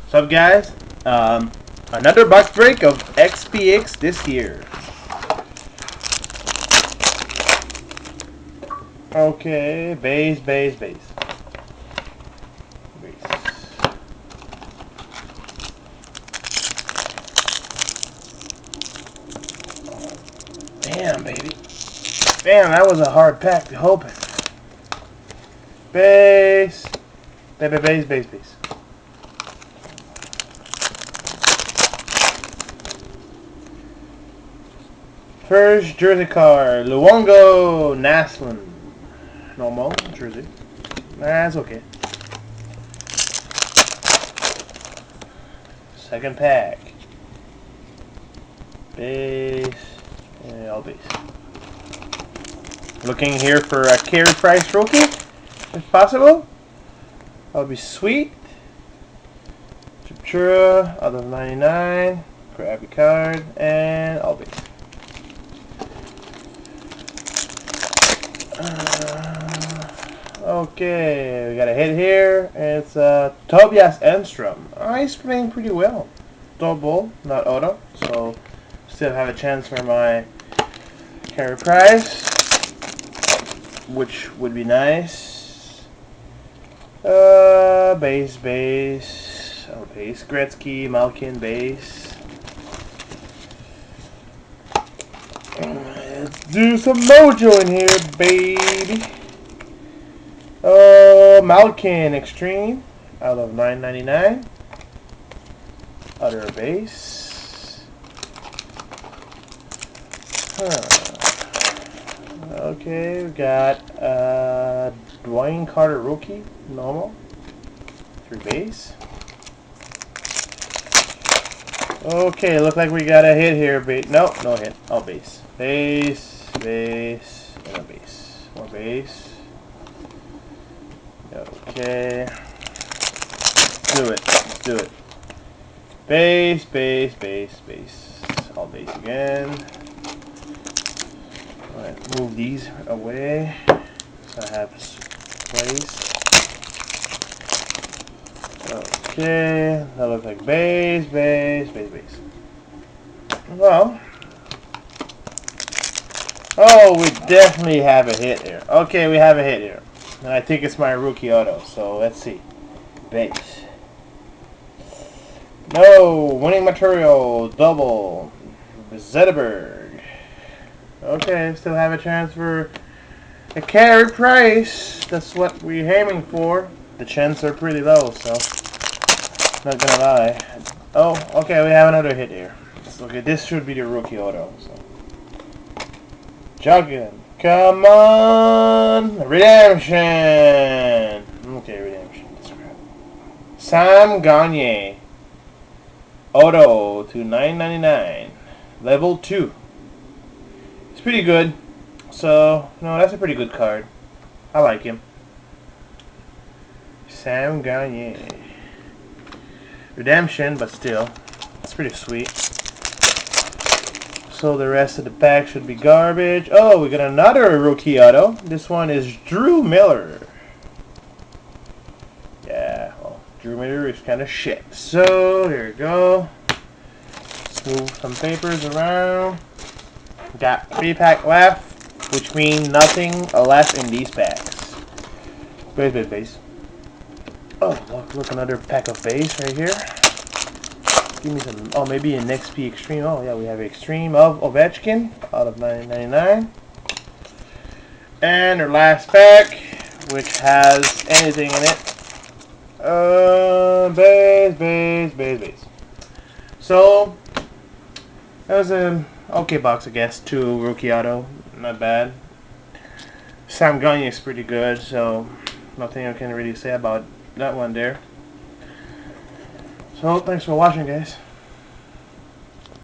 What's up, guys? Another box break of XPX this year. Okay, base. Damn, baby. Damn, that was a hard pack to open. Base. Base. First jersey card, Luongo Naslund. Normal jersey. That's okay. Second pack. Base. And all base. Looking here for a Carey Price rookie, if possible. That would be sweet. Chipchura, out of 99. Grab a card, and all base. Okay, we got a hit here. It's Tobias Enstrom. He's playing pretty well. Double, not auto, so still have a chance for my Carey Price, which would be nice. Base. Oh, base. Gretzky, Malkin, base. Let's do some mojo in here, baby. Malkin Extreme out of 9.99. Other base. Okay, we got Dwayne Carter rookie, normal. 3 base. Okay, look like we got a hit here. No hit. All base. Base, and a base. More base. Okay. Let's do it. Base. All base again. Alright, move these away so I have place. Okay, that looks like base. Well, we definitely have a hit here. Okay, we have a hit here. And I think it's my rookie auto, so let's see. Base. No, winning material, double. Zetterberg. Okay, still have a chance for a Carey Price. That's what we're aiming for. The chances are pretty low, so not gonna lie. Oh, okay, we have another hit here. Okay, this should be the rookie auto. So. Jogging. Come on! Redemption! Okay, redemption. Sam Gagner. Auto to 9.99. Level 2. It's pretty good. So, no, that's a pretty good card. I like him. Sam Gagner. Redemption, but still. It's pretty sweet. So the rest of the pack should be garbage. Oh, we got another rookie auto. This one is Drew Miller. Yeah, well, Drew Miller is kind of shit. So, here we go. Let's move some papers around. Got 3 pack left, which means nothing left in these packs. Base. Oh, look, another pack of base right here. Give me some. Oh, maybe an XP Extreme. Oh, yeah, we have Extreme of Ovechkin out of 9.99. And our last pack, which has anything in it. Base. So, that was an okay box, I guess. 2 rookie auto. Not bad. Sam Gagner is pretty good, so nothing I can really say about that one there. So, thanks for watching, guys.